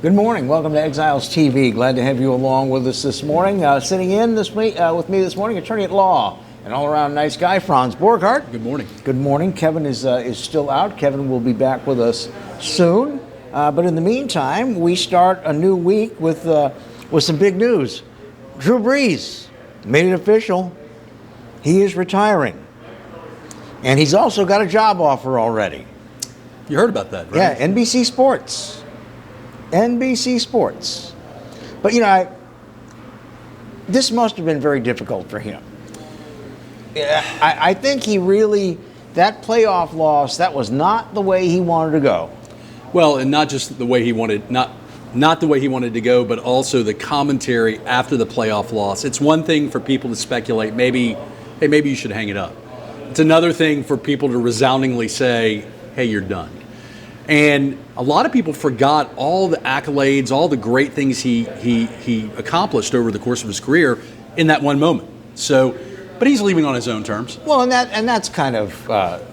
Good morning. Welcome to Exiles TV. Glad to have you along with us this morning. Sitting in with me this morning, attorney at law and all-around nice guy, Franz Borghardt. Good morning. Good morning. Kevin is still out. Kevin will be back with us soon. But in the meantime, we start a new week with some big news. Drew Brees made it official. He is retiring. And he's also got a job offer already. You heard about that, right? Yeah, NBC Sports. NBC Sports. But, this must have been very difficult for him. I think that playoff loss, that was not the way he wanted to go. Well, and not just the way he wanted, not the way he wanted to go, but also the commentary after the playoff loss. It's one thing for people to speculate, maybe you should hang it up. It's another thing for people to resoundingly say, hey, you're done. And a lot of people forgot all the accolades, all the great things he accomplished over the course of his career in that one moment. So, but he's leaving on his own terms. Well, and that's kind of the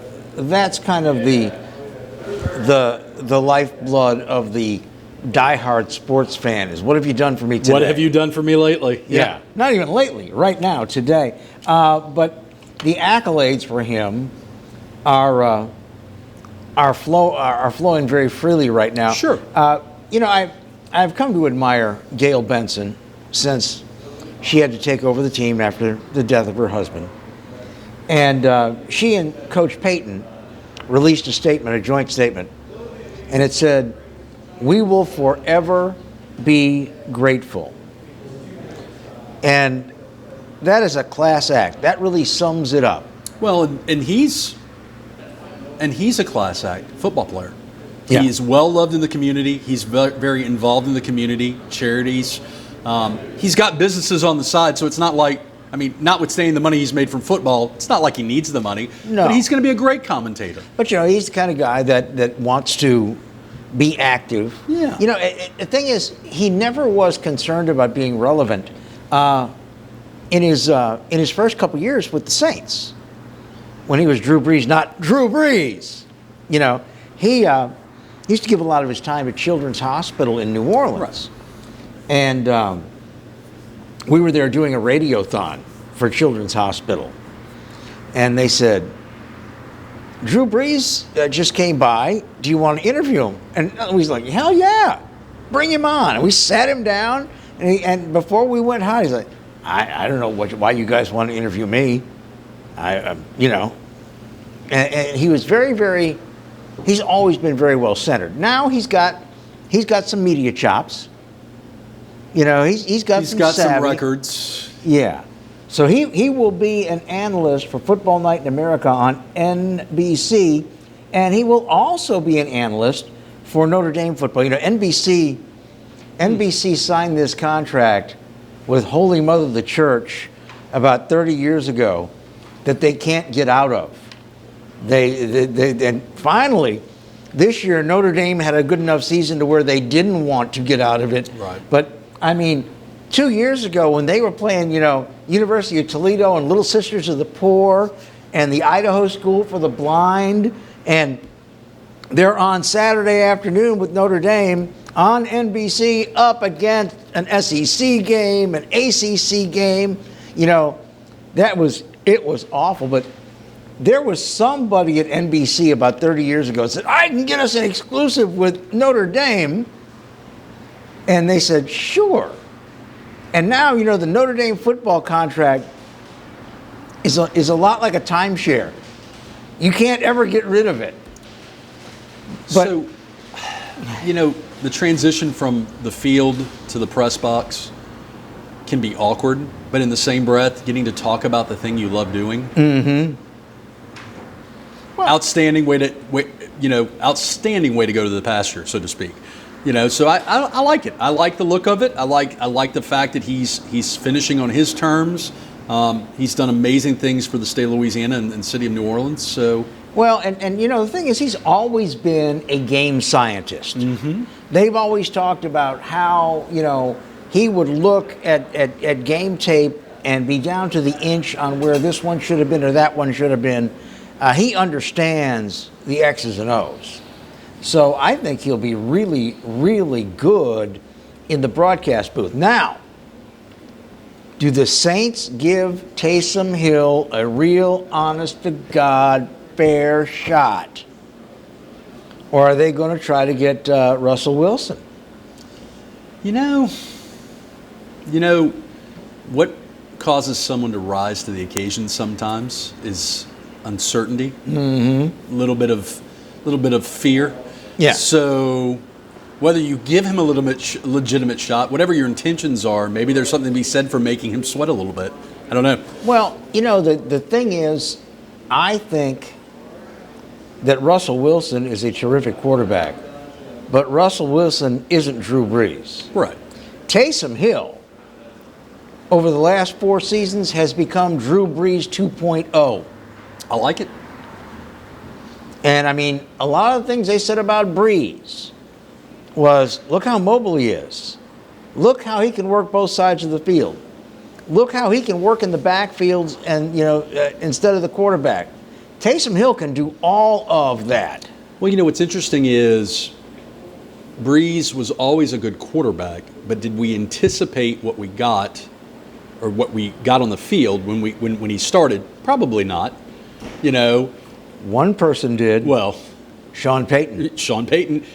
lifeblood of the diehard sports fan is, what have you done for me today? What have you done for me lately? Yeah. Not even lately, right now, today. But the accolades for him are flowing very freely right now. Sure. I've come to admire Gail Benson since she had to take over the team after the death of her husband. And she and Coach Payton released a joint statement, and it said, "We will forever be grateful." And that is a class act. That really sums it up. Well, and he's a class act football player. Yeah. He's well loved in the community. He's very involved in the community, charities. He's got businesses on the side, so it's not like, notwithstanding the money he's made from football, it's not like he needs the money. No. But he's going to be a great commentator. But, he's the kind of guy that wants to be active. Yeah. The thing is, he never was concerned about being relevant in his first couple years with the Saints. When he was Drew Brees, not Drew Brees. He used to give a lot of his time at Children's Hospital in New Orleans. Right. And we were there doing a radiothon for Children's Hospital. And they said, Drew Brees just came by. Do you want to interview him? And he's like, hell yeah, bring him on. And we sat him down. And before we went high, he's like, I don't know why you guys want to interview me. And he was very, very, he's always been very well centered. Now he's got some media chops. He's got some records. Yeah. So he will be an analyst for Football Night in America on NBC, and he will also be an analyst for Notre Dame football. NBC signed this contract with Holy Mother the Church about 30 years ago that they can't get out of. And finally, this year, Notre Dame had a good enough season to where they didn't want to get out of it. Right. But, 2 years ago when they were playing, University of Toledo and Little Sisters of the Poor and the Idaho School for the Blind, and they're on Saturday afternoon with Notre Dame on NBC up against an SEC game, an ACC game. It was awful, but there was somebody at NBC about 30 years ago that said, I can get us an exclusive with Notre Dame. And they said, sure. And now, the Notre Dame football contract is a lot like a timeshare. You can't ever get rid of it. But, so, the transition from the field to the press box can be awkward, but in the same breath, getting to talk about the thing you love doing. Mm-hmm. Well, outstanding way to go to the pasture, so to speak. So I like it. I like the look of it. I like the fact that he's finishing on his terms. He's done amazing things for the state of Louisiana and city of New Orleans. So well, and the thing is, he's always been a game scientist. Mm-hmm. They've always talked about how he would look at game tape and be down to the inch on where this one should have been or that one should have been. He understands the X's and O's. So I think he'll be really, really good in the broadcast booth. Now, do the Saints give Taysom Hill a real, honest-to-God, fair shot? Or are they going to try to get Russell Wilson? You know, what causes someone to rise to the occasion sometimes is uncertainty, a little bit of fear. Yeah. So whether you give him a legitimate shot, whatever your intentions are, maybe there's something to be said for making him sweat a little bit. I don't know. Well, the thing is, I think that Russell Wilson is a terrific quarterback, but Russell Wilson isn't Drew Brees. Right. Taysom Hill, over the last 4 seasons, has become Drew Brees 2.0. I like it. And I mean, a lot of the things they said about Brees was, look how mobile he is. Look how he can work both sides of the field. Look how he can work in the backfields and, instead of the quarterback. Taysom Hill can do all of that. Well, what's interesting is Brees was always a good quarterback, but did we anticipate what we got or what we got on the field when he started? Probably not. One person did. Well, Sean Payton.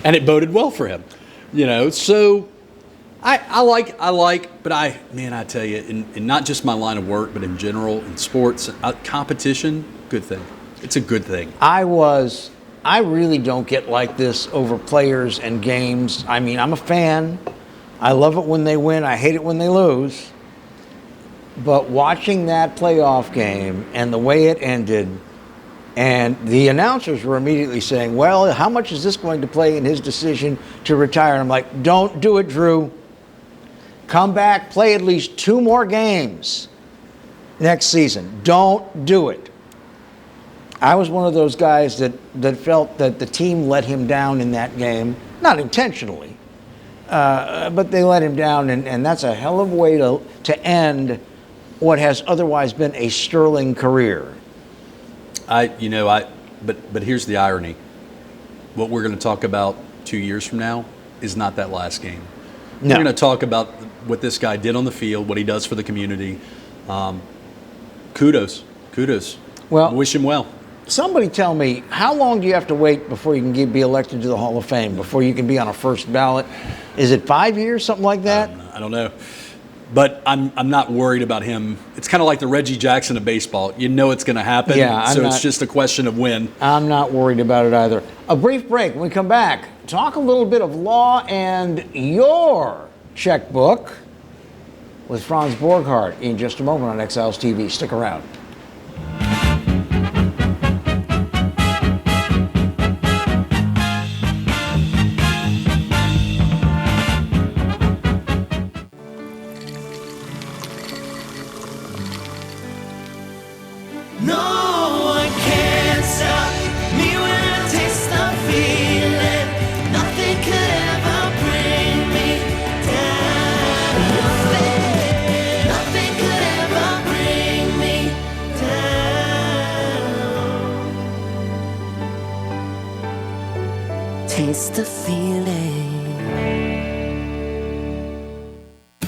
And it boded well for him. So I like, but I tell you, in not just my line of work, but in general, in sports, competition, good thing. It's a good thing. I really don't get like this over players and games. I mean, I'm a fan. I love it when they win. I hate it when they lose. But watching that playoff game and the way it ended, and the announcers were immediately saying, well, how much is this going to play in his decision to retire? And I'm like, don't do it, Drew. Come back, play at least 2 more games next season. Don't do it. I was one of those guys that felt that the team let him down in that game, not intentionally, but they let him down, and that's a hell of a way to end what has otherwise been a sterling career. But here's the irony. What we're going to talk about 2 years from now is not that last game. No. We're going to talk about what this guy did on the field, what he does for the community. Kudos. Well, I wish him well. Somebody tell me, how long do you have to wait before you can be elected to the Hall of Fame, before you can be on a first ballot? Is it 5 years, something like that? I don't know. But I'm not worried about him. It's kind of like the Reggie Jackson of baseball. It's going to happen. Yeah, it's just a question of when. I'm not worried about it either. A brief break. When we come back, talk a little bit of law and your checkbook with Franz Borghardt in just a moment on Exiles TV. Stick around. Taste the feeling.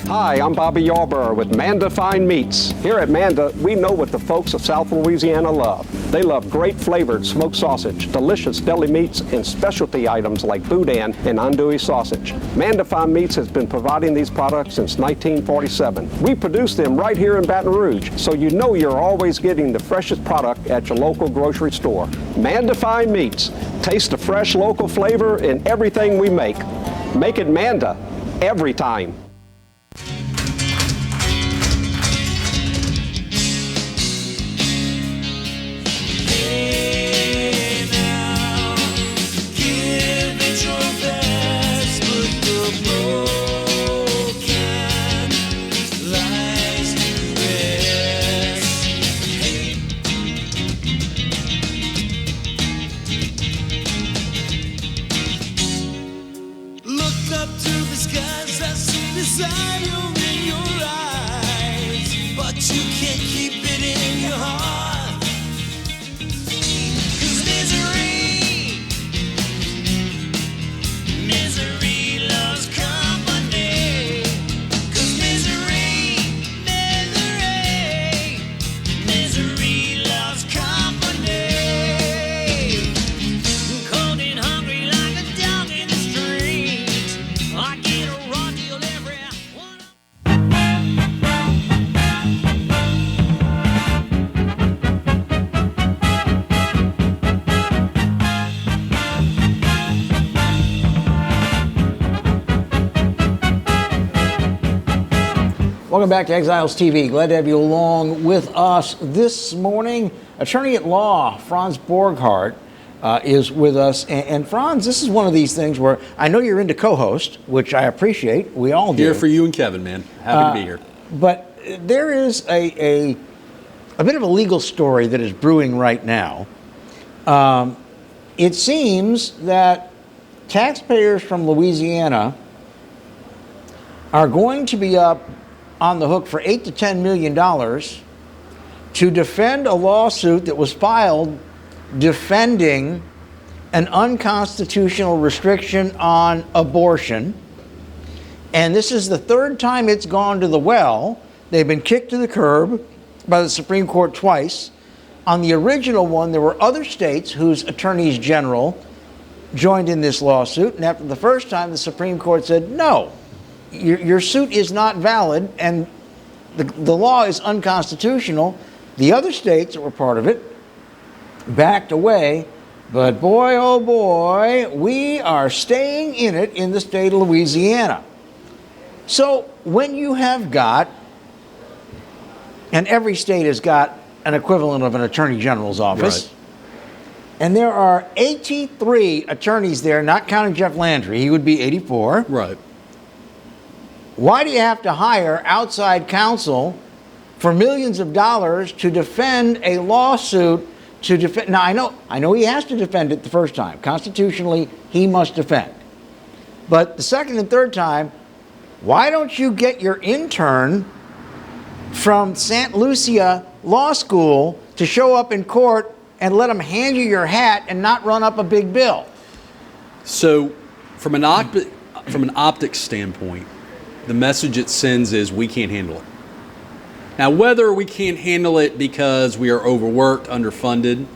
Hi, I'm Bobby Yarborough with Manda Fine Meats. Here at Manda, we know what the folks of South Louisiana love. They love great flavored smoked sausage, delicious deli meats, and specialty items like boudin and andouille sausage. Manda Fine Meats has been providing these products since 1947. We produce them right here in Baton Rouge, so you know you're always getting the freshest product at your local grocery store. Manda Fine Meats. Taste the fresh local flavor in everything we make. Make it Manda every time. Look up to the skies, I see the Welcome back to Exiles TV. Glad to have you along with us this morning. Attorney at law Franz Borghardt is with us. And Franz, this is one of these things where I know you're into co-host, which I appreciate. We all do. Here for you and Kevin, man. Happy to be here. But there is a bit of a legal story that is brewing right now. It seems that taxpayers from Louisiana are going to be up on the hook for $8 to $10 million to defend a lawsuit that was filed defending an unconstitutional restriction on abortion. And this is the third time it's gone to the well. They've been kicked to the curb by the Supreme Court twice. On the original one, there were other states whose attorneys general joined in this lawsuit. And after the first time, the Supreme Court said, no, your suit is not valid and the law is unconstitutional. The other states that were part of it backed away. But boy, oh boy, we are staying in it in the state of Louisiana. So when you have got, and every state has got an equivalent of an attorney general's office, Right. and there are 83 attorneys there, not counting Jeff Landry, he would be 84. Right. Why do you have to hire outside counsel for millions of dollars to defend a lawsuit to defend? Now, I know he has to defend it the first time. Constitutionally, he must defend. But the second and third time, why don't you get your intern from St. Lucia Law School to show up in court and let him hand you your hat and not run up a big bill? So from an optics standpoint, the message it sends is we can't handle it. Now, whether we can't handle it because we are overworked, underfunded,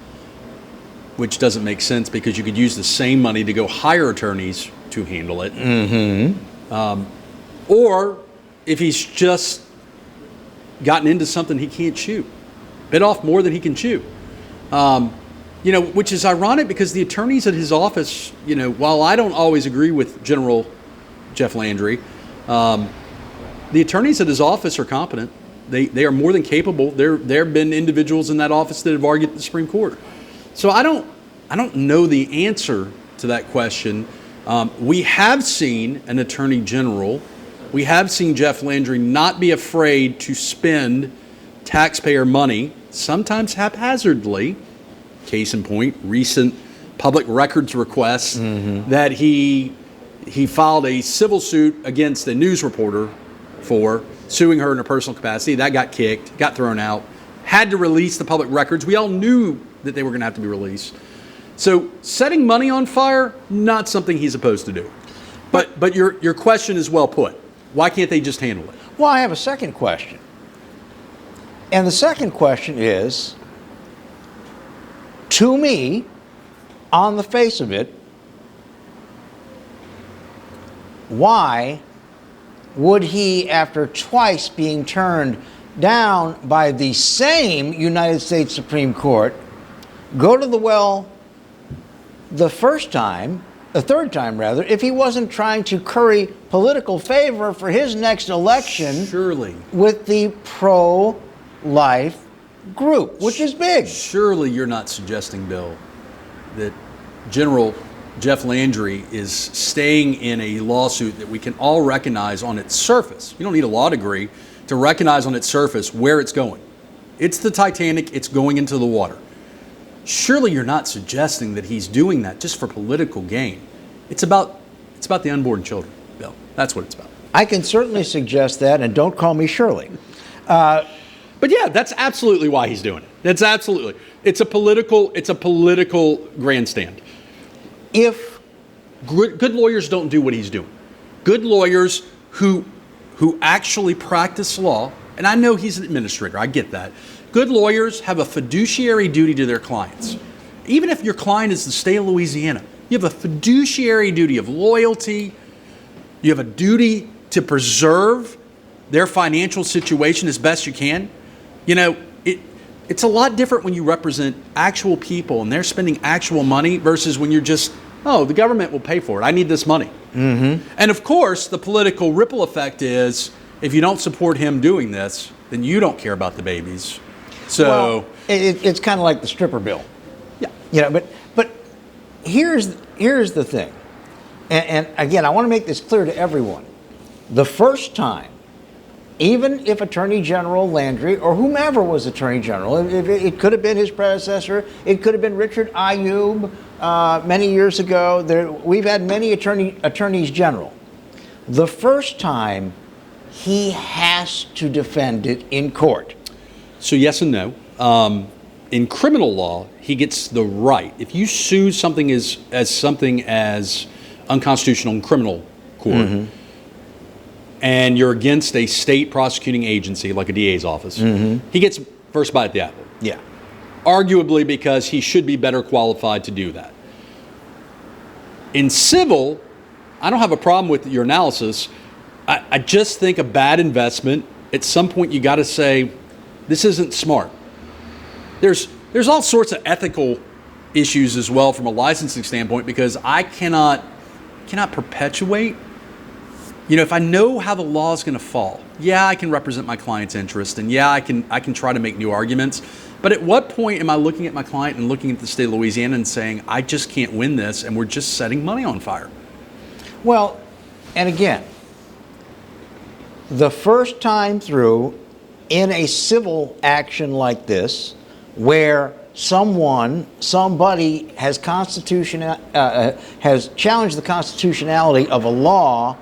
which doesn't make sense because you could use the same money to go hire attorneys to handle it. Or if he's just gotten into something he can't chew, bit off more than he can chew. Which is ironic because the attorneys at his office, while I don't always agree with General Jeff Landry, the attorneys at his office are competent. They are more than capable. There have been individuals in that office that have argued at the Supreme Court. So I don't know the answer to that question. We have seen an attorney general. We have seen Jeff Landry not be afraid to spend taxpayer money, sometimes haphazardly. Case in point, recent public records requests that he filed a civil suit against a news reporter for suing her in her personal capacity. That got kicked, got thrown out, had to release the public records. We all knew that they were going to have to be released. So setting money on fire, not something he's supposed to do. But your question is well put. Why can't they just handle it? Well, I have a second question. And the second question is, to me, on the face of it, why would he, after twice being turned down by the same United States Supreme Court, go to the well the third time, if he wasn't trying to curry political favor for his next election Surely. with the pro-life group, which is big. Surely you're not suggesting, Bill, that General Jeff Landry is staying in a lawsuit that we can all recognize on its surface. You don't need a law degree to recognize on its surface where it's going. It's the Titanic, it's going into the water. Surely you're not suggesting that he's doing that just for political gain. It's about the unborn children, Bill. That's what it's about. I can certainly suggest that, and don't call me Shirley. But yeah, that's absolutely why he's doing it. That's absolutely. It's a political grandstand. If Good lawyers don't do what he's doing. Good lawyers who actually practice law, and I know he's an administrator, I get that. Good lawyers have a fiduciary duty to their clients. Even if your client is the state of Louisiana, you have a fiduciary duty of loyalty. You have a duty to preserve their financial situation as best you can. It's a lot different when you represent actual people and they're spending actual money versus when you're just, the government will pay for it. I need this money. And of course, the political ripple effect is if you don't support him doing this, then you don't care about the babies. So Well, it's kind of like the stripper bill. yeah. You know, but here's the thing, and again, I want to make this clear to everyone. The first time, even if Attorney General Landry or whomever was Attorney General, it could have been his predecessor, it could have been Richard Ayoub many years ago. We've had many attorneys general. The first time, he has to defend it in court. So yes and no. In criminal law, he gets the right. If you sue something as something as unconstitutional in criminal court, and you're against a state prosecuting agency like a DA's office, he gets first bite at the apple. Yeah. Arguably because he should be better qualified to do that. In civil, I don't have a problem with your analysis. I just think a bad investment, at some point you got to say, this isn't smart. There's all sorts of ethical issues as well from a licensing standpoint, because I cannot perpetuate. You know, if I know how the law is going to fall, yeah, I can represent my client's interest, and yeah, I can try to make new arguments. But at what point am I looking at my client and looking at the state of Louisiana and saying, I just can't win this, and we're just setting money on fire? Well, and again, the first time through in a civil action like this, where somebody has has challenged the constitutionality of a law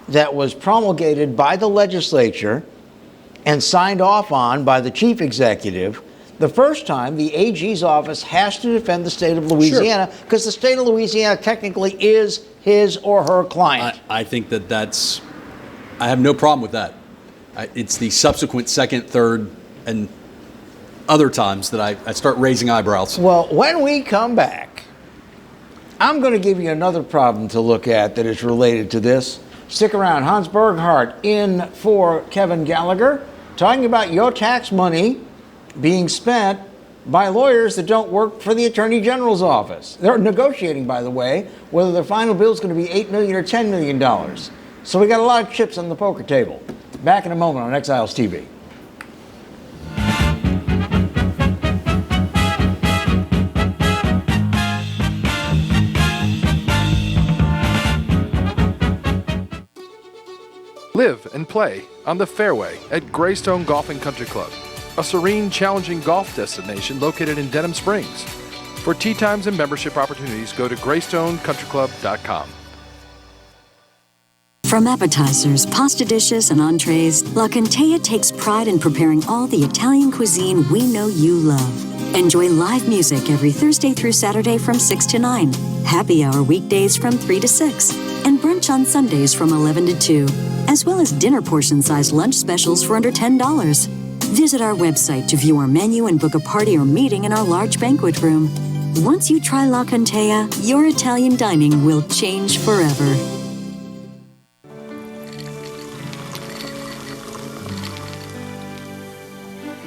that was promulgated by the legislature and signed off on by the chief executive, the first time the AG's office has to defend the state of Louisiana, because the state of Louisiana technically is his or her client. I think that's, I have no problem with that. It's the subsequent second, third, and other times that I start raising eyebrows. Well, when we come back, I'm going to give you another problem to look at that is related to this. Stick around. Hans Berghardt in for Kevin Gallagher, talking about your tax money being spent by lawyers that don't work for the Attorney General's office. They're negotiating, by the way, whether their final bill is going to be $8 million or $10 million. So we got a lot of chips on the poker table. Back in a moment on Exiles TV. Live and play on the fairway at Greystone Golf and Country Club, a serene, challenging golf destination located in Denham Springs. For tee times and membership opportunities, go to greystonecountryclub.com. From appetizers, pasta dishes, and entrees, La Contea takes pride in preparing all the Italian cuisine we know you love. Enjoy live music every Thursday through Saturday from 6 to 9, happy hour weekdays from 3 to 6, and brunch on Sundays from 11 to 2, as well as dinner portion-sized lunch specials for under $10. Visit our website to view our menu and book a party or meeting in our large banquet room. Once you try La Contea, your Italian dining will change forever.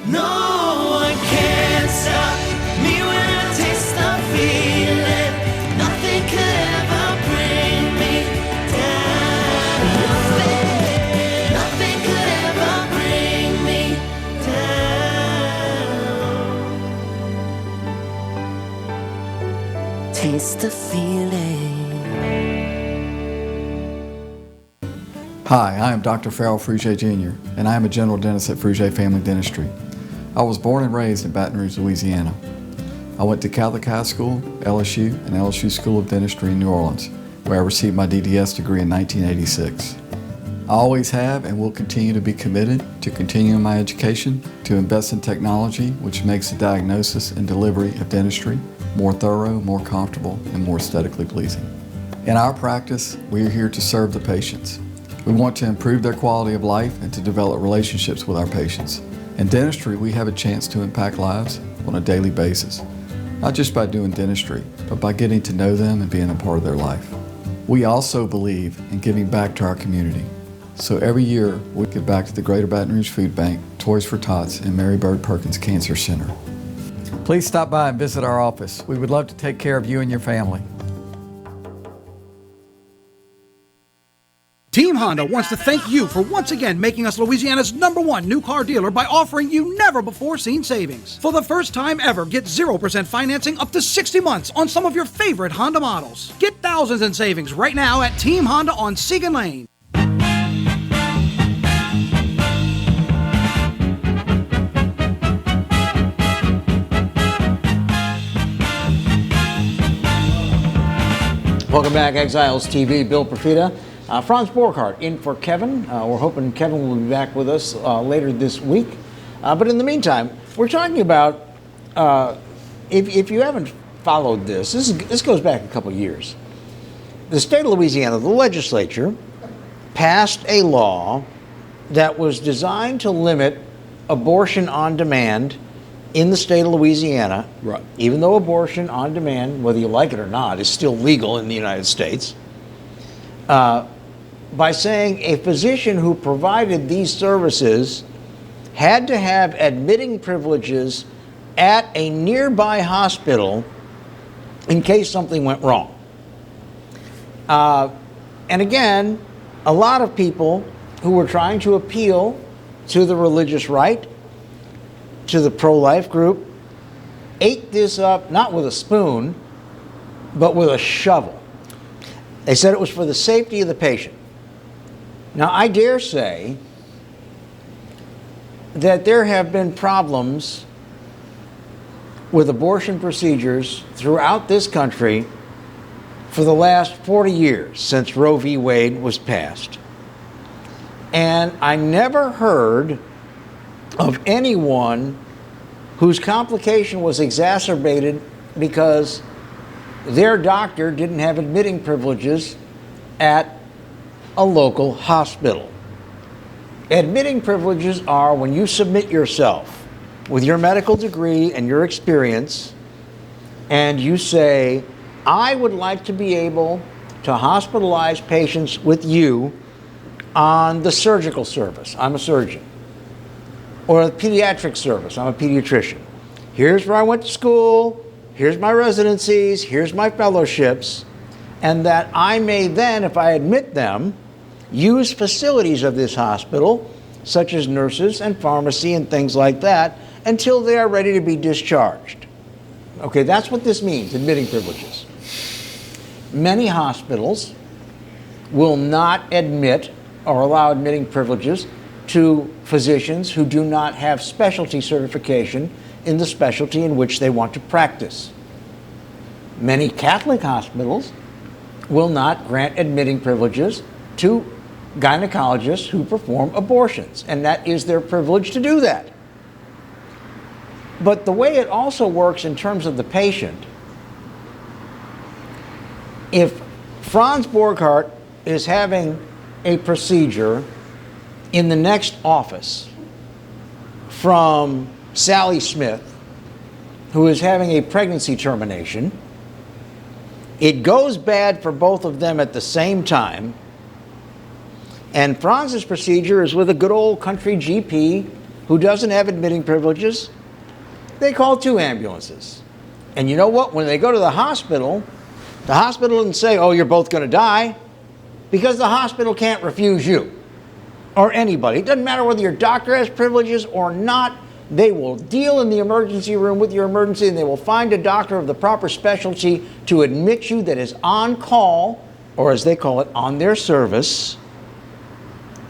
No one can stop me when I taste the feeling. Nothing could ever bring me down. Nothing could ever bring me down. Taste the feeling. Hi, I am Dr. Farrell Frugier Jr., and I am a general dentist at Frugier Family Dentistry. I was born and raised in Baton Rouge, Louisiana. I went to Catholic High School, LSU, and LSU School of Dentistry in New Orleans, where I received my DDS degree in 1986. I always have and will continue to be committed to continuing my education, to invest in technology which makes the diagnosis and delivery of dentistry more thorough, more comfortable, and more aesthetically pleasing. In our practice, we are here to serve the patients. We want to improve their quality of life and to develop relationships with our patients. In dentistry, we have a chance to impact lives on a daily basis, not just by doing dentistry, but by getting to know them and being a part of their life. We also believe in giving back to our community. So every year, we give back to the Greater Baton Rouge Food Bank, Toys for Tots, and Mary Bird Perkins Cancer Center. Please stop by and visit our office. We would love to take care of you and your family. Team Honda wants to thank you for once again making us Louisiana's #1 new car dealer by offering you never-before-seen savings. For the first time ever, get 0% financing up to 60 months on some of your favorite Honda models. Get thousands in savings right now at Team Honda on Segan Lane. Welcome back, Exiles TV. Bill Profita. Franz Borghardt in for Kevin. We're hoping Kevin will be back with us later this week. But in the meantime, we're talking about, if you haven't followed this goes back a couple years. The state of Louisiana, the legislature, passed a law that was designed to limit abortion on demand in the state of Louisiana. Right. Even though abortion on demand, whether you like it or not, is still legal in the United States. By saying a physician who provided these services had to have admitting privileges at a nearby hospital in case something went wrong. And again, a lot of people who were trying to appeal to the religious right, to the pro-life group, ate this up not with a spoon, but with a shovel. They said it was for the safety of the patient. Now, I dare say that there have been problems with abortion procedures throughout this country for the last 40 years since Roe v. Wade was passed. And I never heard of anyone whose complication was exacerbated because their doctor didn't have admitting privileges at a local hospital. Admitting privileges are when you submit yourself with your medical degree and your experience, and you say, I would like to be able to hospitalize patients with you on the surgical service. I'm a surgeon. Or the pediatric service. I'm a pediatrician. Here's where I went to school. Here's my residencies. Here's my fellowships. And that I may then, if I admit them, use facilities of this hospital, such as nurses and pharmacy and things like that, until they are ready to be discharged. Okay, that's what this means, admitting privileges. Many hospitals will not admit or allow admitting privileges to physicians who do not have specialty certification in the specialty in which they want to practice. Many Catholic hospitals will not grant admitting privileges to gynecologists who perform abortions, and that is their privilege to do that. But the way it also works in terms of the patient, if Franz Borghardt is having a procedure in the next office from Sally Smith, who is having a pregnancy termination, it goes bad for both of them at the same time, and Franz's procedure is with a good old country GP who doesn't have admitting privileges. They call 2 ambulances. And you know what? When they go to the hospital doesn't say, oh, you're both going to die, because the hospital can't refuse you or anybody. It doesn't matter whether your doctor has privileges or not. They will deal in the emergency room with your emergency, and they will find a doctor of the proper specialty to admit you that is on call, or as they call it, on their service,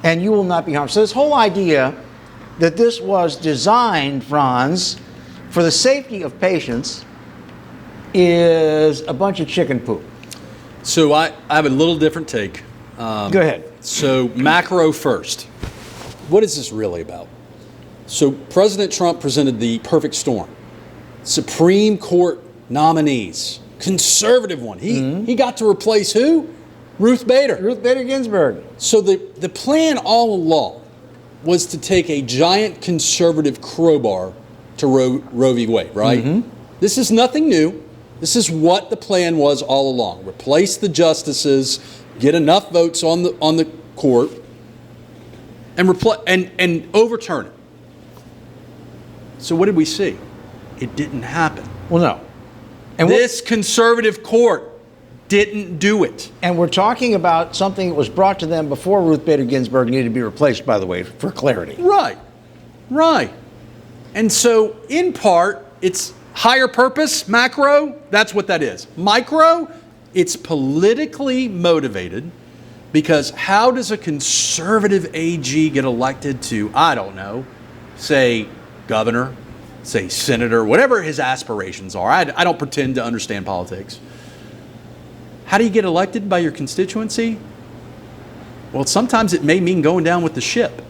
and you will not be harmed. So this whole idea that this was designed, Franz, for the safety of patients is a bunch of chicken poop. So I have a little different take. Go ahead. So macro first. What is this really about? So President Trump presented the perfect storm. Supreme Court nominees, conservative one. He got to replace who? Ruth Bader. Ruth Bader Ginsburg. So the plan all along was to take a giant conservative crowbar to Roe v. Wade, right? This is nothing new. This is what the plan was all along. Replace the justices, get enough votes on the court, and overturn it. So what did we see? It didn't happen. Well, no. And this conservative court didn't do it. And we're talking about something that was brought to them before Ruth Bader Ginsburg needed to be replaced, by the way, for clarity. Right. And so, in part, it's higher purpose, macro, that's what that is. Micro, it's politically motivated, because how does a conservative AG get elected to, I don't know, say governor, say senator, whatever his aspirations are. I don't pretend to understand politics. How do you get elected by your constituency? Well, sometimes it may mean going down with the ship.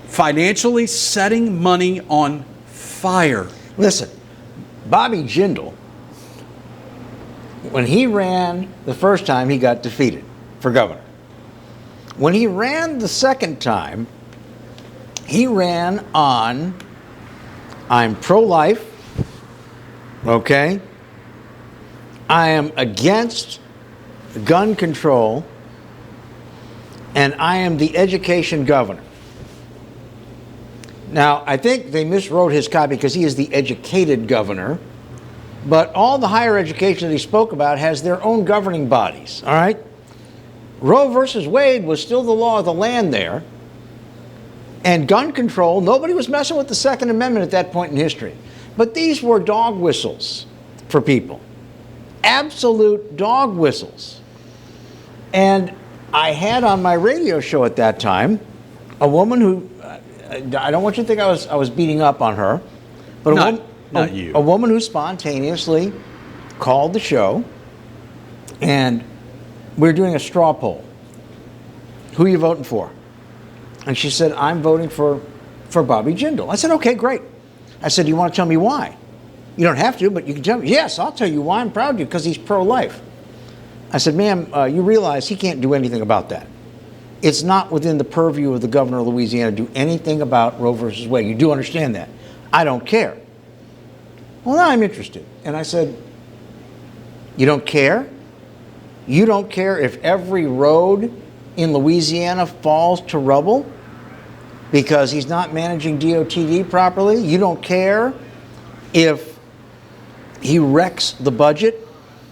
Financially setting money on fire. Listen, Bobby Jindal, when he ran the first time, he got defeated for governor. When he ran the second time, he ran on, I'm pro-life, okay? I am against gun control, and I am the education governor. Now, I think they miswrote his copy because he is the educated governor, but all the higher education that he spoke about has their own governing bodies, all right? Roe versus Wade was still the law of the land there, and gun control, nobody was messing with the Second Amendment at that point in history. But these were dog whistles for people. Absolute dog whistles. And I had on my radio show at that time a woman who, I don't want you to think I was beating up on her, but not you. A woman who spontaneously called the show, and we were doing a straw poll. Who are you voting for? And she said, I'm voting for Bobby Jindal. I said, okay, great. I said, do you want to tell me why? You don't have to, but you can tell me. Yes, I'll tell you why. I'm proud of you, because he's pro-life. I said, ma'am, you realize he can't do anything about that. It's not within the purview of the governor of Louisiana to do anything about Roe versus Wade. You do understand that. I don't care. Well, now I'm interested. And I said, you don't care? You don't care if every road in Louisiana falls to rubble because he's not managing DOTD properly? You don't care if he wrecks the budget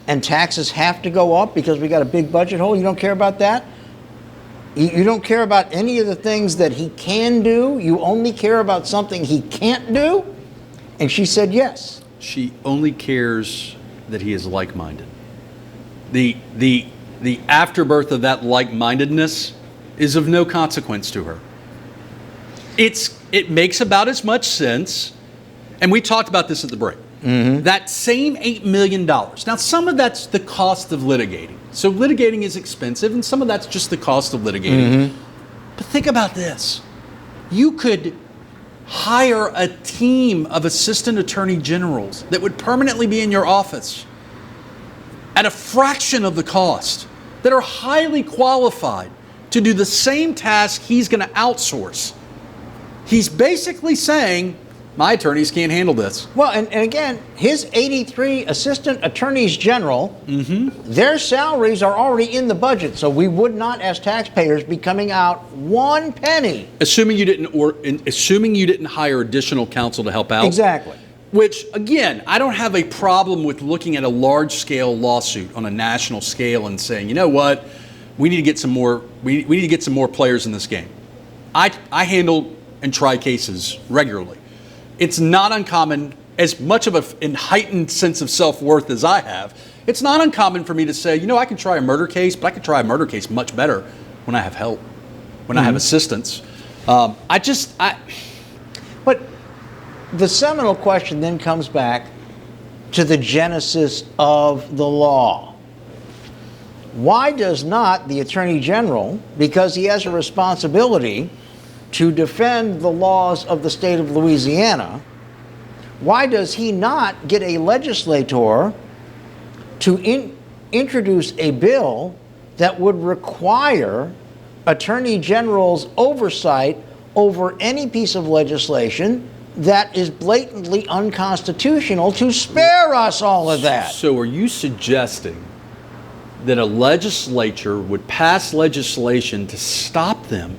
and taxes have to go up because we got a big budget hole? You don't care about that? You don't care about any of the things that he can do? You only care about something he can't do? And she said yes. She only cares that he is like-minded. The afterbirth of that like-mindedness is of no consequence to her. It makes about as much sense, and we talked about this at the break. Mm-hmm. That same $8 million. Now, some of that's the cost of litigating. So litigating is expensive, and some of that's just the cost of litigating. Mm-hmm. But think about this. You could hire a team of assistant attorney generals that would permanently be in your office at a fraction of the cost, that are highly qualified to do the same task he's going to outsource. He's basically saying, my attorneys can't handle this. Well, and again, his 83 assistant attorneys general, their salaries are already in the budget, so we would not, as taxpayers, be coming out one penny. Assuming you didn't hire additional counsel to help out. Exactly. Which, again, I don't have a problem with looking at a large-scale lawsuit on a national scale and saying, you know what, we need to get some more. We need to get some more players in this game. I handle and try cases regularly. It's not uncommon, as much of an heightened sense of self-worth as I have, it's not uncommon for me to say, you know, I can try a murder case, but I can try a murder case much better when I have help, when I have assistance. But the seminal question then comes back to the genesis of the law. Why does not the Attorney General, because he has a responsibility to defend the laws of the state of Louisiana, why does he not get a legislator to introduce a bill that would require Attorney General's oversight over any piece of legislation that is blatantly unconstitutional, to spare us all of that? So are you suggesting that a legislature would pass legislation to stop them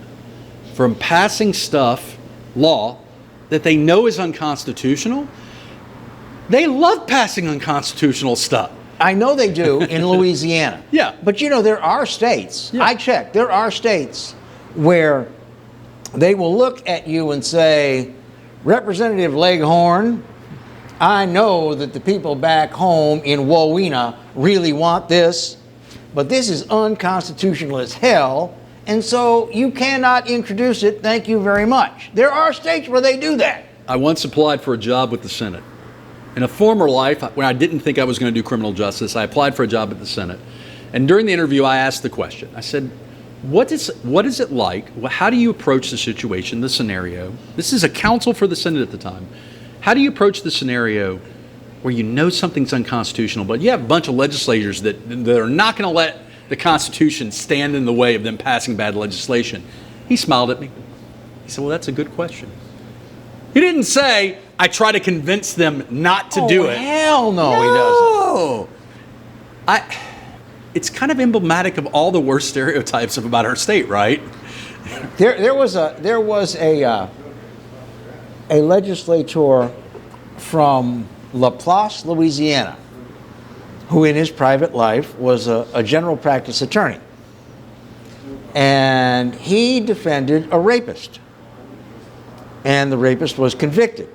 from passing law that they know is unconstitutional? They love passing unconstitutional stuff. I know they do in Louisiana. Yeah. But you know, there are states, Yeah. I checked, there are states where they will look at you and say, Representative Leghorn, I know that the people back home in Wawina really want this, but this is unconstitutional as hell, and so you cannot introduce it, thank you very much. There are states where they do that. I once applied for a job with the Senate. In a former life, when I didn't think I was going to do criminal justice, I applied for a job at the Senate. And during the interview, I asked the question. I said, what is it like? How do you approach the situation, the scenario? This is a counsel for the Senate at the time. How do you approach the scenario where you know something's unconstitutional, but you have a bunch of legislators that are not going to let the Constitution stand in the way of them passing bad legislation? He smiled at me. He said, well, that's a good question. He didn't say, I try to convince them not to do it. Hell no, he doesn't. It's kind of emblematic of all the worst stereotypes about our state, right? There was a legislator from Laplace, Louisiana, who in his private life was a general practice attorney. And he defended a rapist. And the rapist was convicted.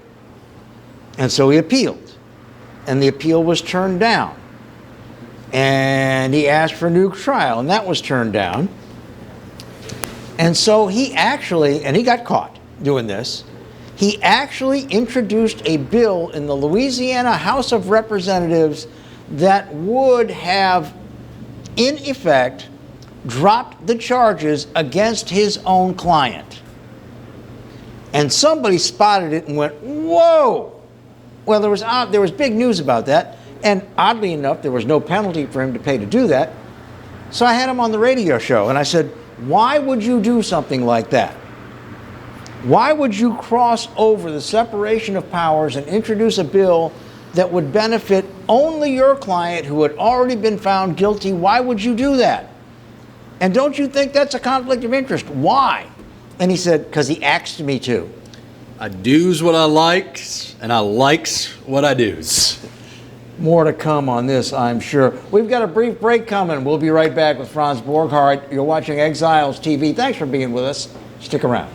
And so he appealed. And the appeal was turned down. And he asked for a new trial, and that was turned down. And so he actually, and he got caught doing this, he actually introduced a bill in the Louisiana House of Representatives that would have, in effect, dropped the charges against his own client. And somebody spotted it and went, whoa! Well, there was big news about that. And oddly enough, there was no penalty for him to pay to do that. So I had him on the radio show, and I said, why would you do something like that? Why would you cross over the separation of powers and introduce a bill that would benefit only your client who had already been found guilty? Why would you do that? And don't you think that's a conflict of interest? Why? And he said, because he asked me to. I do's what I likes, and I likes what I do's. More to come on this, I'm sure. We've got a brief break coming. We'll be right back with Franz Borghardt. You're watching Exiles TV. Thanks for being with us. Stick around.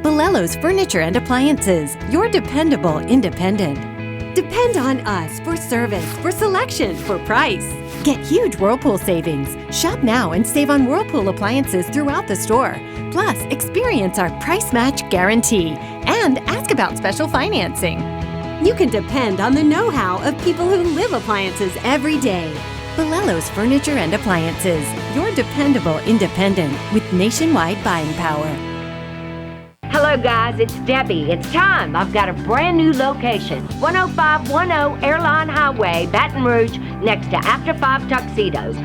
Bolello's Furniture and Appliances, your dependable independent. Depend on us for service, for selection, for price. Get huge Whirlpool savings. Shop now and save on Whirlpool appliances throughout the store. Plus, experience our price match guarantee and ask about special financing. You can depend on the know-how of people who live appliances every day. Bolello's Furniture and Appliances, your dependable independent with nationwide buying power. Hello guys, it's Debbie. It's time. I've got a brand new location. 10510 Airline Highway, Baton Rouge, next to After 5 Tuxedos.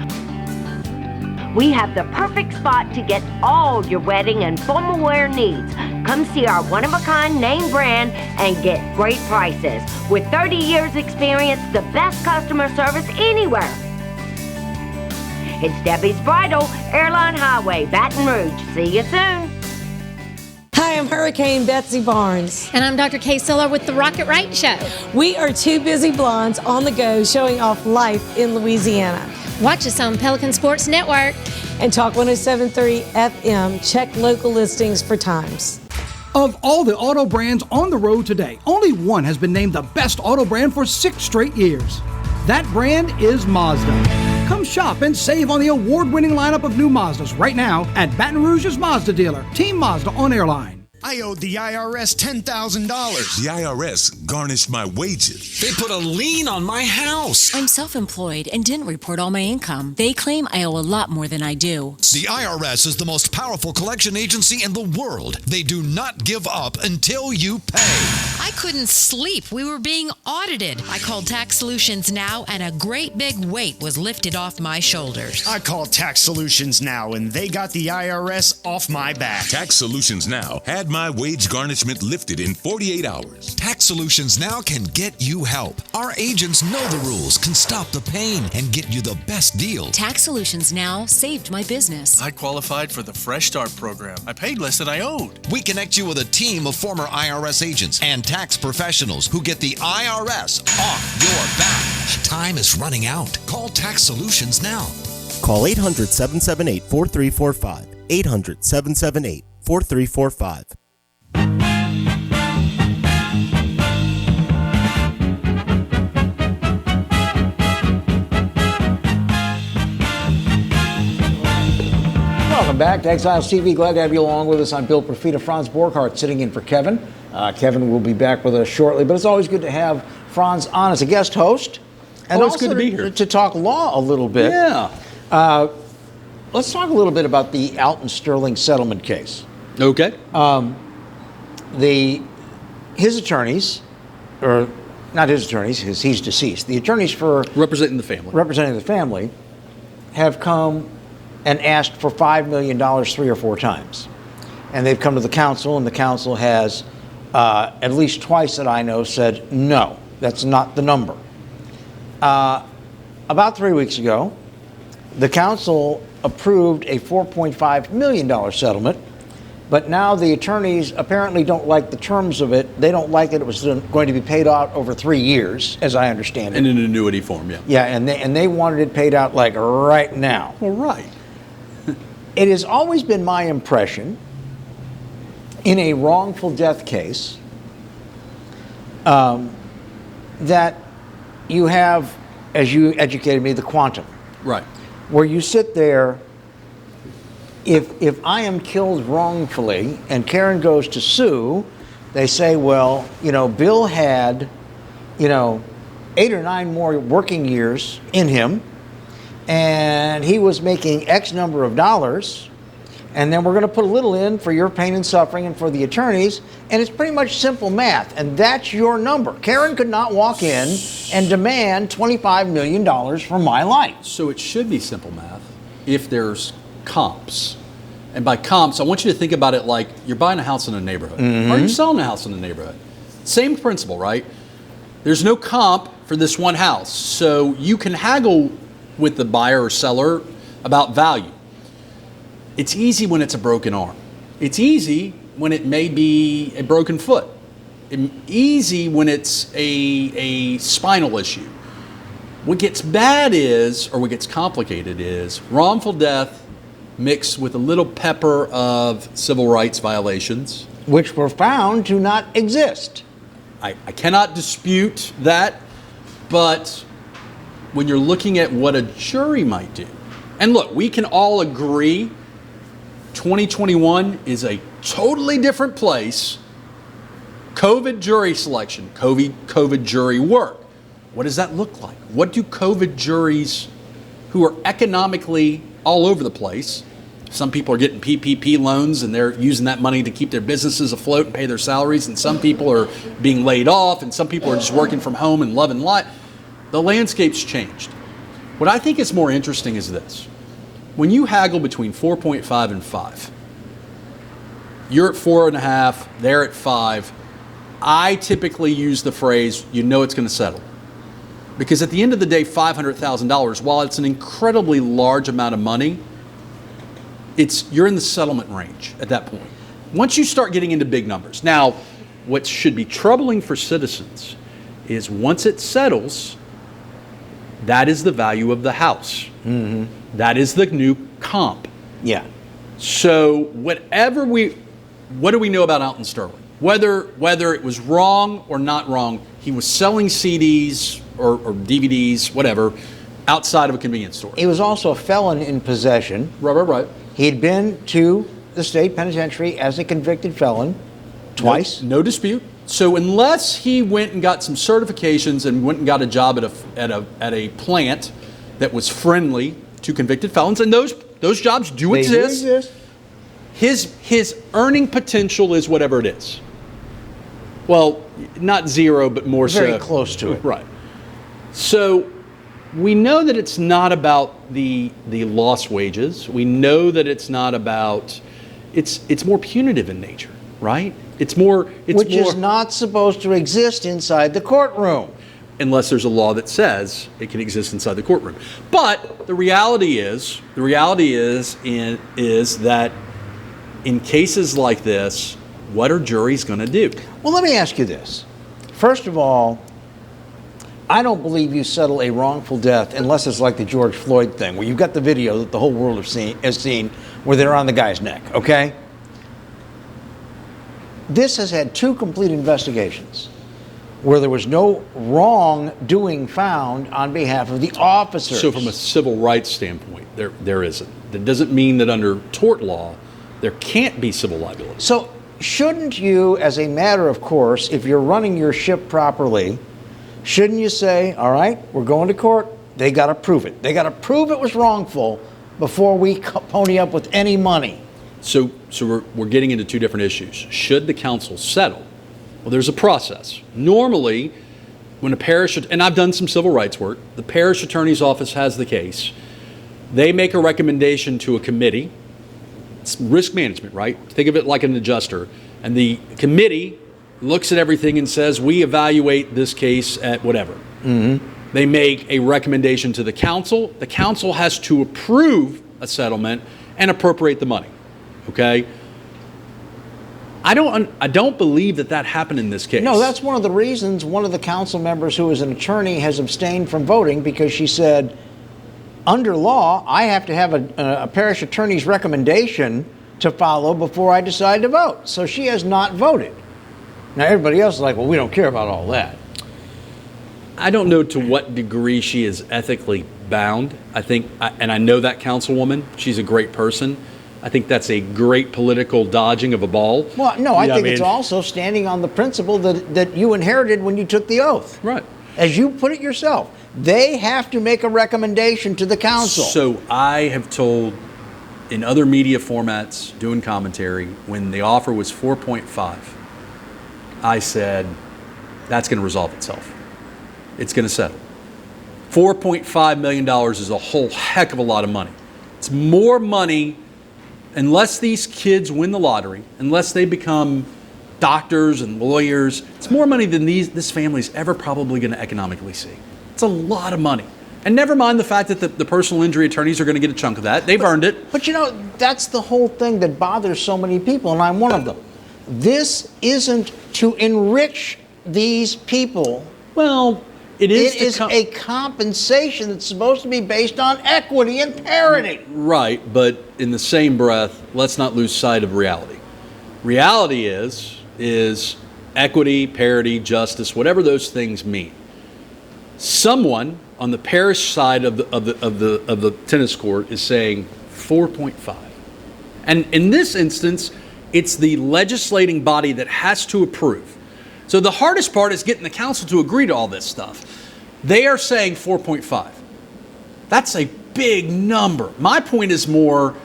We have the perfect spot to get all your wedding and formal wear needs. Come see our one-of-a-kind name brand and get great prices. With 30 years experience, the best customer service anywhere. It's Debbie's Bridal, Airline Highway, Baton Rouge. See you soon. Hi, I'm Hurricane Betsy Barnes. And I'm Dr. Kay Siller with The Rocket Right Show. We are two busy blondes on the go showing off life in Louisiana. Watch us on Pelican Sports Network. And Talk 107.3 FM. Check local listings for times. Of all the auto brands on the road today, only one has been named the best auto brand for 6 straight years. That brand is Mazda. Come shop and save on the award-winning lineup of new Mazdas right now at Baton Rouge's Mazda dealer, Team Mazda on Airline. I owed the IRS $10,000. The IRS garnished my wages. They put a lien on my house. I'm self-employed and didn't report all my income. They claim I owe a lot more than I do. The IRS is the most powerful collection agency in the world. They do not give up until you pay. I couldn't sleep. We were being audited. I called Tax Solutions Now, and a great big weight was lifted off my shoulders. I called Tax Solutions Now, and they got the IRS off my back. Tax Solutions Now had my wage garnishment lifted in 48 hours. Tax Solutions Now can get you help. Our agents know the rules, can stop the pain, and get you the best deal. Tax Solutions Now saved my business. I qualified for the Fresh Start program. I paid less than I owed. We connect you with a team of former IRS agents and tax professionals who get the IRS off your back. Time is running out. Call Tax Solutions now. Call 800-778-4345. 800-778-4345. Welcome back to Exiles TV. Glad to have you along with us. I'm Bill Profita. Franz Borghardt sitting in for Kevin. Kevin will be back with us shortly, but it's always good to have Franz on as a guest host. And Always also good to be here. To talk law a little bit. Yeah. Let's talk a little bit about the Alton Sterling settlement case. Okay. His attorneys, or not his attorneys, he's deceased. The attorneys for representing the family have come and asked for $5 million 3 or 4 times. And they've come to the council, and the council has, at least twice that I know, said, no, that's not the number. About 3 weeks ago, the council approved a $4.5 million settlement, but now the attorneys apparently don't like the terms of it. They don't like it. It was going to be paid out over 3 years, as I understand it. In an annuity form, yeah. Yeah, and they wanted it paid out like right now. Well, right. It has always been my impression in a wrongful death case that you have, as you educated me, the quantum. Right. Where you sit there, if I am killed wrongfully and Karen goes to sue, they say, well, Bill had, 8 or 9 more working years in him, and he was making X number of dollars, and then we're going to put a little in for your pain and suffering and for the attorneys, and it's pretty much simple math, and that's your number. Karen could not walk in and demand $25 million for my life. So it should be simple math if there's comps. And by comps, I want you to think about it like you're buying a house in a neighborhood, or you're selling a house in a neighborhood. Same principle, right? There's no comp for this one house, so you can haggle with the buyer or seller about value. It's easy when it's a broken arm. It's easy when it may be a broken foot. Easy when it's a spinal issue. What gets bad is, or what gets complicated is, wrongful death mixed with a little pepper of civil rights violations. Which were found to not exist. I cannot dispute that, but when you're looking at what a jury might do, and look, we can all agree 2021 is a totally different place. COVID jury selection, COVID jury work. What does that look like? What do COVID juries who are economically all over the place, some people are getting PPP loans and they're using that money to keep their businesses afloat and pay their salaries, and some people are being laid off, and some people are just working from home and loving life. The landscape's changed. What I think is more interesting is this. When you haggle between 4.5 and 5, you're at 4.5, they're at 5, I typically use the phrase, it's going to settle. Because at the end of the day, $500,000, while it's an incredibly large amount of money, you're in the settlement range at that point. Once you start getting into big numbers. Now, what should be troubling for citizens is once it settles, that is the value of the house. Mm-hmm. That is the new comp. Yeah. So what do we know about Alton Sterling? Whether it was wrong or not wrong, he was selling CDs or DVDs, whatever, outside of a convenience store. He was also a felon in possession. Right. He'd been to the state penitentiary as a convicted felon twice. No dispute. So unless he went and got some certifications and went and got a job at a plant that was friendly to convicted felons, and those jobs do exist. His earning potential is whatever it is. Well, not zero, but more so. Very close to it. Right. So we know that it's not about the lost wages. We know that it's not about, it's more punitive in nature. right? It's more. Which is not supposed to exist inside the courtroom. Unless there's a law that says it can exist inside the courtroom. But the reality is that in cases like this, what are juries going to do? Well, let me ask you this. First of all, I don't believe you settle a wrongful death unless it's like the George Floyd thing, where you've got the video that the whole world has seen where they're on the guy's neck, okay? This has had 2 complete investigations where there was no wrongdoing found on behalf of the officers. So from a civil rights standpoint, there isn't. That doesn't mean that under tort law, there can't be civil liability. So shouldn't you, as a matter of course, if you're running your ship properly, shouldn't you say, all right, we're going to court, they got to prove it. They got to prove it was wrongful before we pony up with any money. So we're getting into 2 different issues. Should the council settle? Well, there's a process. Normally, when a parish, and I've done some civil rights work, the parish attorney's office has the case. They make a recommendation to a committee. It's risk management, right? Think of it like an adjuster. And the committee looks at everything and says, we evaluate this case at whatever. Mm-hmm. They make a recommendation to the council. The council has to approve a settlement and appropriate the money. Okay? I don't believe that happened in this case. No, that's one of the reasons one of the council members who is an attorney has abstained from voting, because she said, under law, I have to have a parish attorney's recommendation to follow before I decide to vote. So she has not voted. Now everybody else is like, well, we don't care about all that. I don't know to what degree she is ethically bound. I think, and I know that councilwoman, she's a great person. I think that's a great political dodging of a ball. Well, no, I think it's also standing on the principle that you inherited when you took the oath. Right. As you put it yourself, they have to make a recommendation to the council. So I have told in other media formats, doing commentary, when the offer was 4.5, I said, that's going to resolve itself. It's going to settle. $4.5 million is a whole heck of a lot of money. It's more money. Unless these kids win the lottery, unless they become doctors and lawyers, it's more money than this family's ever probably going to economically see. It's a lot of money. And never mind the fact that the personal injury attorneys are going to get a chunk of that. They've earned it. But you know, that's the whole thing that bothers so many people, and I'm one of them. This isn't to enrich these people. Well, it is a compensation that's supposed to be based on equity and parity. Right, but in the same breath, let's not lose sight of reality. Reality is equity, parity, justice, whatever those things mean. Someone on the parish side of the tennis court is saying 4.5. And in this instance, it's the legislating body that has to approve. So the hardest part is getting the council to agree to all this stuff. They are saying 4.5. That's a big number. My point is more,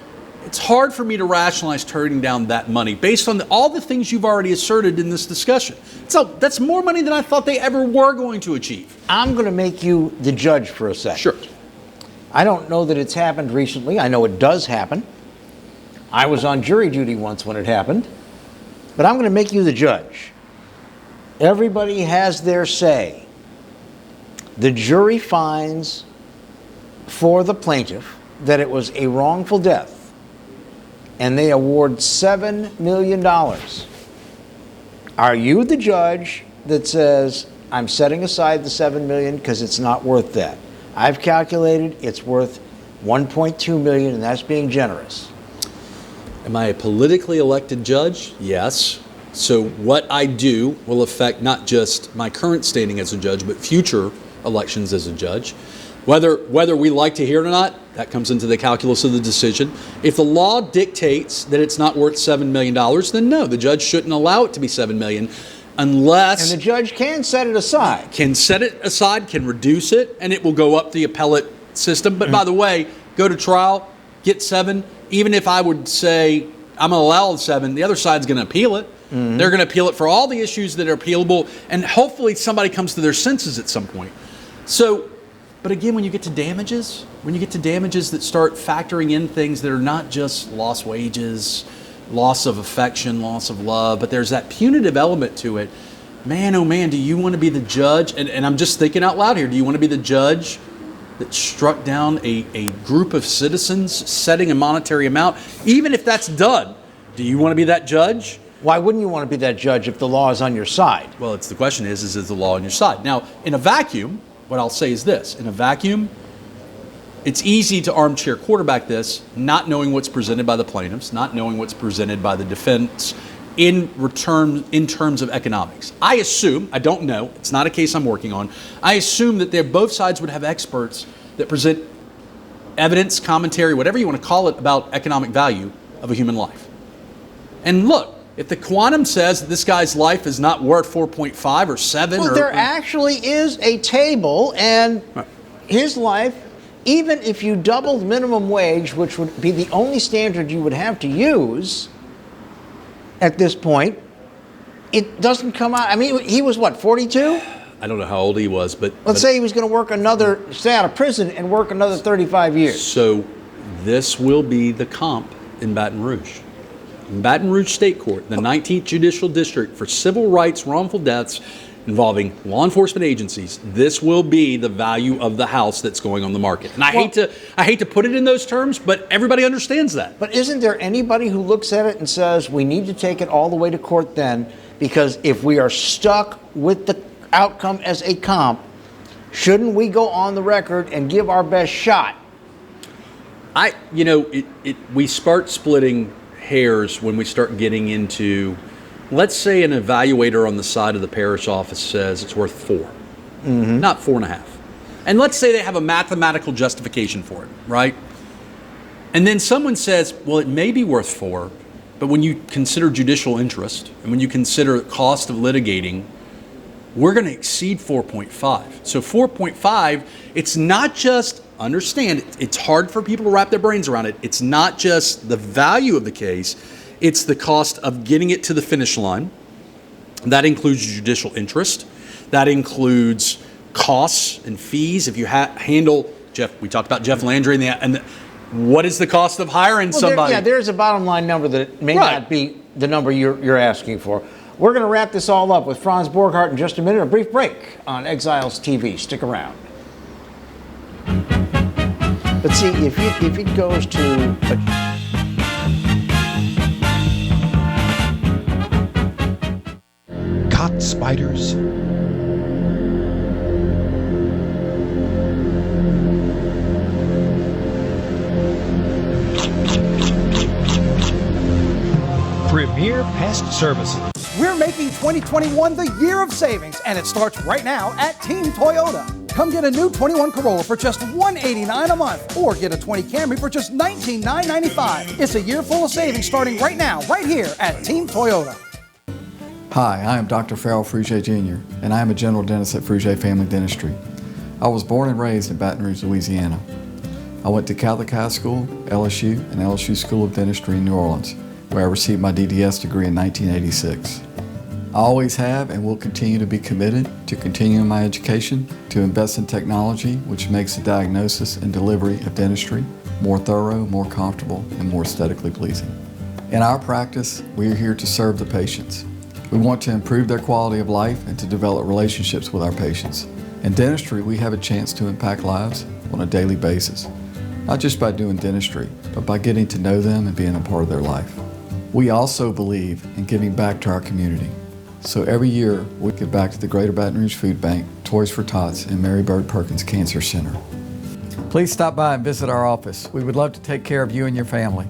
it's hard for me to rationalize turning down that money based on all the things you've already asserted in this discussion. So that's more money than I thought they ever were going to achieve. I'm going to make you the judge for a second. Sure. I don't know that it's happened recently. I know it does happen. I was on jury duty once when it happened. But I'm going to make you the judge. Everybody has their say. The jury finds for the plaintiff that it was a wrongful death, and they award $7 million. Are you the judge that says, I'm setting aside the $7 million because it's not worth that? I've calculated it's worth $1.2 million, and that's being generous. Am I a politically elected judge? Yes. So what I do will affect not just my current standing as a judge, but future elections as a judge. Whether we like to hear it or not, that comes into the calculus of the decision. If the law dictates that it's not worth $7 million, then no, the judge shouldn't allow it to be $7 million unless... And the judge can set it aside. Can set it aside, can reduce it, and it will go up the appellate system. But by the way, go to trial, get 7. Even if I would say I'm going to allow the 7, the other side's going to appeal it. Mm-hmm. They're going to appeal it for all the issues that are appealable, and hopefully somebody comes to their senses at some point. So, but again, when you get to damages that start factoring in things that are not just lost wages, loss of affection, loss of love, but there's that punitive element to it. Man, oh man, do you want to be the judge? And I'm just thinking out loud here. Do you want to be the judge that struck down a group of citizens setting a monetary amount? Even if that's done, do you want to be that judge? Why wouldn't you want to be that judge if the law is on your side? Well, the question is the law on your side? Now, in a vacuum, what I'll say is this. In a vacuum, it's easy to armchair quarterback this, not knowing what's presented by the plaintiffs, not knowing what's presented by the defense in terms of economics. I assume, I don't know, it's not a case I'm working on, I assume that both sides would have experts that present evidence, commentary, whatever you want to call it, about economic value of a human life. And look, if the quantum says that this guy's life is not worth 4.5 or 7 well, there actually is a table, and his life, even if you doubled minimum wage, which would be the only standard you would have to use at this point, it doesn't come out. I mean, he was what, 42? I don't know how old he was, but let's say he was going to stay out of prison and work another 35 years. So this will be the comp in Baton Rouge. In Baton Rouge State Court, the 19th Judicial District for civil rights wrongful deaths involving law enforcement agencies, this will be the value of the house that's going on the market. And I hate to put it in those terms, but everybody understands that. But isn't there anybody who looks at it and says, we need to take it all the way to court then, because if we are stuck with the outcome as a comp, shouldn't we go on the record and give our best shot? We start splitting hairs when we start getting into, let's say an evaluator on the side of the parish office says it's worth 4, not 4.5. And let's say they have a mathematical justification for it, right? And then someone says, well, it may be worth 4, but when you consider judicial interest and when you consider the cost of litigating, we're going to exceed 4.5. So 4.5, it's not just, understand, it's hard for people to wrap their brains around it. It's not just the value of the case, it's the cost of getting it to the finish line. That includes judicial interest. That includes costs and fees. If you handle, Jeff, we talked about Jeff Landry and what is the cost of hiring somebody? There's a bottom line number that may not be the number you're asking for. We're going to wrap this all up with Franz Borghardt in just a minute. A brief break on Exiles TV. Stick around. But see, if it goes to caught spiders, Premier Pest Services. We're making 2021 the year of savings, and it starts right now at Team Toyota. Come get a new 21 Corolla for just $189 a month, or get a 20 Camry for just $19,995. It's a year full of savings starting right now, right here at Team Toyota. Hi, I am Dr. Farrell Frugier Jr., and I am a general dentist at Frugier Family Dentistry. I was born and raised in Baton Rouge, Louisiana. I went to Catholic High School, LSU, and LSU School of Dentistry in New Orleans, where I received my DDS degree in 1986. I always have and will continue to be committed to continuing my education, to invest in technology which makes the diagnosis and delivery of dentistry more thorough, more comfortable, and more aesthetically pleasing. In our practice, we are here to serve the patients. We want to improve their quality of life and to develop relationships with our patients. In dentistry, we have a chance to impact lives on a daily basis, not just by doing dentistry, but by getting to know them and being a part of their life. We also believe in giving back to our community. So every year, we give back to the Greater Baton Rouge Food Bank, Toys for Tots, and Mary Bird Perkins Cancer Center. Please stop by and visit our office. We would love to take care of you and your family.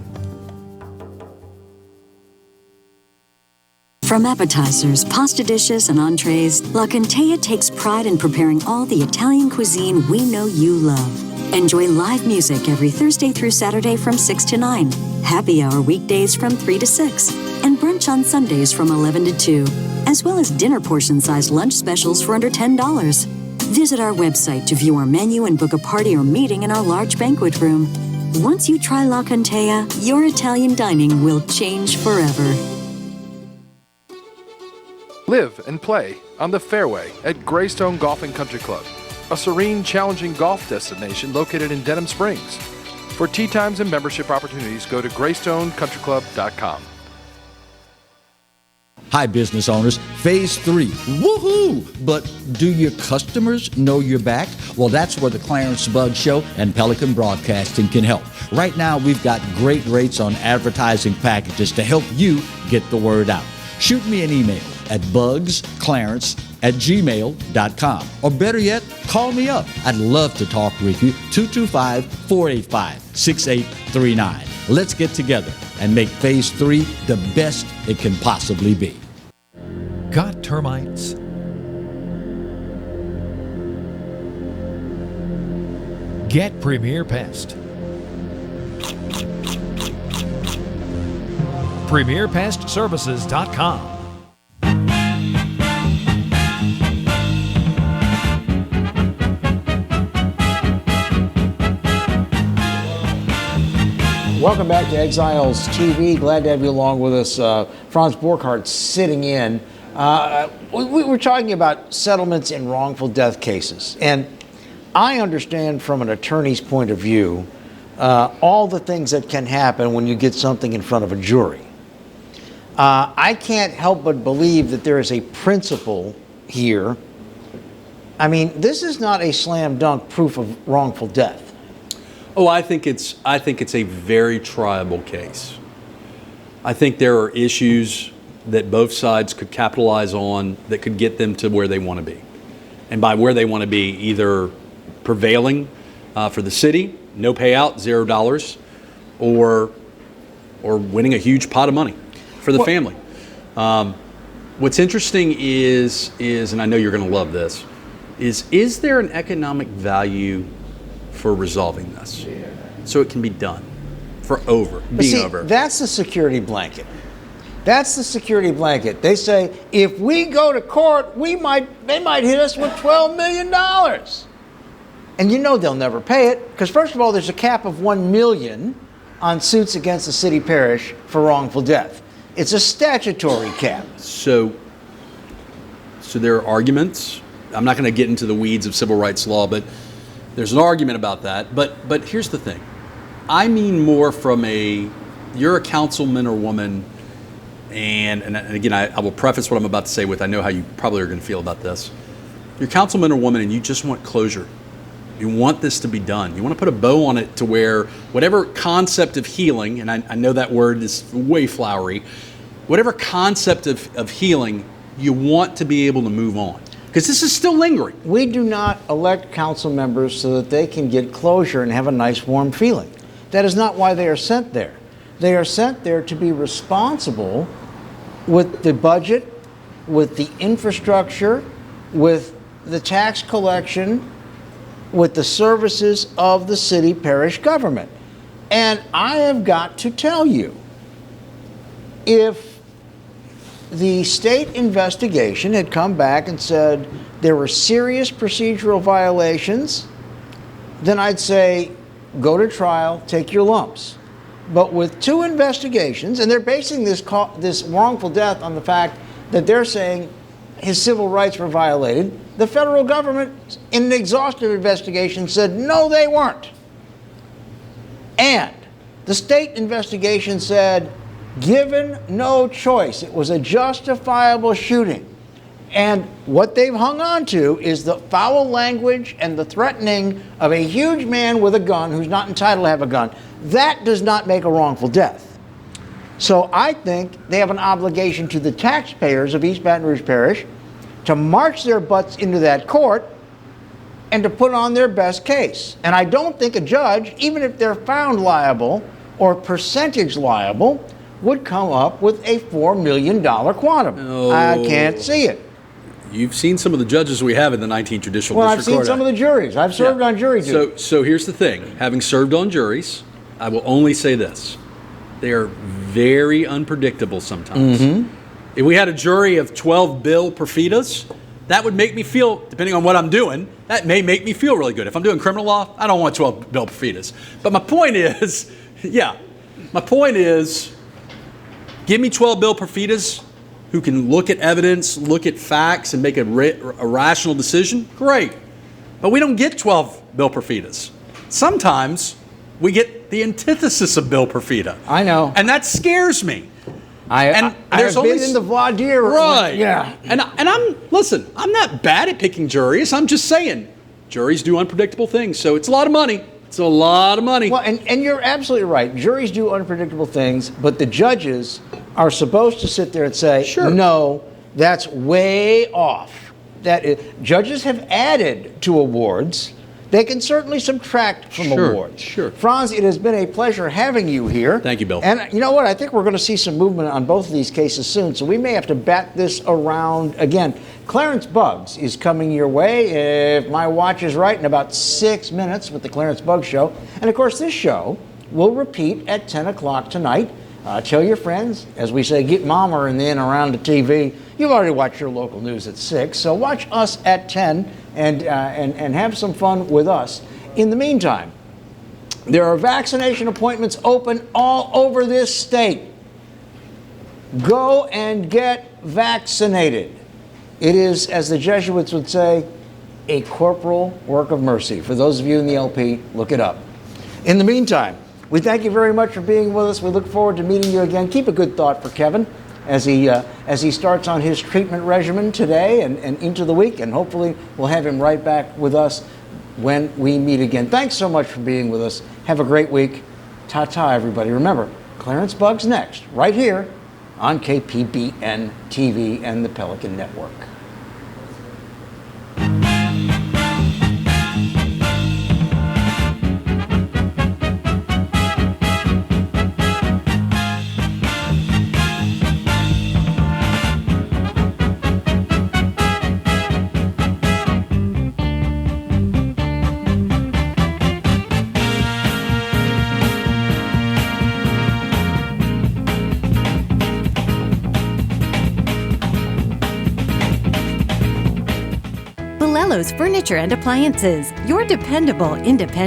From appetizers, pasta dishes, and entrees, La Contea takes pride in preparing all the Italian cuisine we know you love. Enjoy live music every Thursday through Saturday from 6 to 9, happy hour weekdays from 3 to 6, and brunch on Sundays from 11 to 2, as well as dinner portion-sized lunch specials for under $10. Visit our website to view our menu and book a party or meeting in our large banquet room. Once you try La Contea, your Italian dining will change forever. Live and play on the fairway at Greystone Golf and Country Club, a serene, challenging golf destination located in Denham Springs. For tee times and membership opportunities, go to GreystoneCountryClub.com. Hi, business owners. Phase 3. Woohoo! But do your customers know you're back? Well, that's where the Clarence Bugg Show and Pelican Broadcasting can help. Right now, we've got great rates on advertising packages to help you get the word out. Shoot me an email at bugsclarence@gmail.com. Or better yet, call me up. I'd love to talk with you. 225-485-6839. Let's get together and make Phase 3 the best it can possibly be. Got termites? Get Premier Pest. PremierPestServices.com. Welcome back to Exiles TV. Glad to have you along with us. Franz Borchardt sitting in. We were talking about settlements in wrongful death cases. And I understand from an attorney's point of view all the things that can happen when you get something in front of a jury. I can't help but believe that there is a principle here. I mean, this is not a slam dunk proof of wrongful death. Oh, I think it's a very triable case. I think there are issues that both sides could capitalize on that could get them to where they want to be. And by where they want to be, either prevailing for the city, no payout, $0, or winning a huge pot of money for the family. What's interesting is, and I know you're going to love this, is there an economic value for resolving this so it can be done being over? That's the security blanket. That's the security blanket. They say if we go to court, they might hit us with $12 million. And you know they'll never pay it because, first of all, there's a cap of $1 million on suits against the city parish for wrongful death. It's a statutory cap. So there are arguments. I'm not going to get into the weeds of civil rights law, but there's an argument about that. But here's the thing. I mean more from you're a councilman or woman, and again, I will preface what I'm about to say with I know how you probably are going to feel about this. You're a councilman or woman and you just want closure. You want this to be done. You want to put a bow on it to where whatever concept of healing, and I know that word is way flowery, whatever concept of healing, you want to be able to move on. Because this is still lingering. We do not elect council members so that they can get closure and have a nice warm feeling. That is not why they are sent there. They are sent there to be responsible with the budget, with the infrastructure, with the tax collection, with the services of the city parish government. And I have got to tell you, if the state investigation had come back and said there were serious procedural violations, then I'd say go to trial, take your lumps. But with two investigations, and they're basing this wrongful death on the fact that they're saying his civil rights were violated, the federal government, in an exhaustive investigation, said no, they weren't. And the state investigation said, given no choice, it was a justifiable shooting. And what they've hung on to is the foul language and the threatening of a huge man with a gun who's not entitled to have a gun. That does not make a wrongful death. So I think they have an obligation to the taxpayers of East Baton Rouge Parish to march their butts into that court and to put on their best case. And I don't think a judge, even if they're found liable or percentage liable, would come up with a $4 million quantum. No. I can't see it. You've seen some of the judges we have in the 19th Judicial Well, District Court. I've seen some of the juries. I've served on jury duty. So here's the thing. Having served on juries, I will only say this. They are very unpredictable sometimes. Mm-hmm. If we had a jury of 12 Bill Perfidas, that would make me feel, depending on what I'm doing, that may make me feel really good. If I'm doing criminal law, I don't want 12 Bill Perfidas. But my point is, give me 12 Bill Perfidas who can look at evidence, look at facts, and make a rational decision. Great. But we don't get 12 Bill Perfidas. Sometimes we get the antithesis of Bill Perfida. I know. And that scares me. I there's have been always in the voir dire. right. Yeah. And I'm not bad at picking juries. I'm just saying, juries do unpredictable things. So it's a lot of money. It's a lot of money. Well, and you're absolutely right. Juries do unpredictable things, but the judges are supposed to sit there and say, Sure. no, that's way off. Judges have added to awards. They can certainly subtract from awards. Sure. Franz, it has been a pleasure having you here. Thank you, Bill. And you know what? I think we're going to see some movement on both of these cases soon, so we may have to bat this around again. Clarence Buggs is coming your way, if my watch is right, in about 6 minutes with the Clarence Buggs Show. And of course, this show will repeat at 10 o'clock tonight. Tell your friends, as we say, get mama and then around the TV. You've already watched your local news at 6, so watch us at 10 and have some fun with us. In the meantime, there are vaccination appointments open all over this state. Go and get vaccinated. It is, as the Jesuits would say, a corporal work of mercy. For those of you in the LP, look it up. In the meantime, we thank you very much for being with us. We look forward to meeting you again. Keep a good thought for Kevin as he starts on his treatment regimen today and into the week, and hopefully we'll have him right back with us when we meet again. Thanks so much for being with us. Have a great week. Ta-ta, everybody. Remember, Clarence Buggs next, right here on KPBN TV and the Pelican Network. Furniture and Appliances, your dependable independent.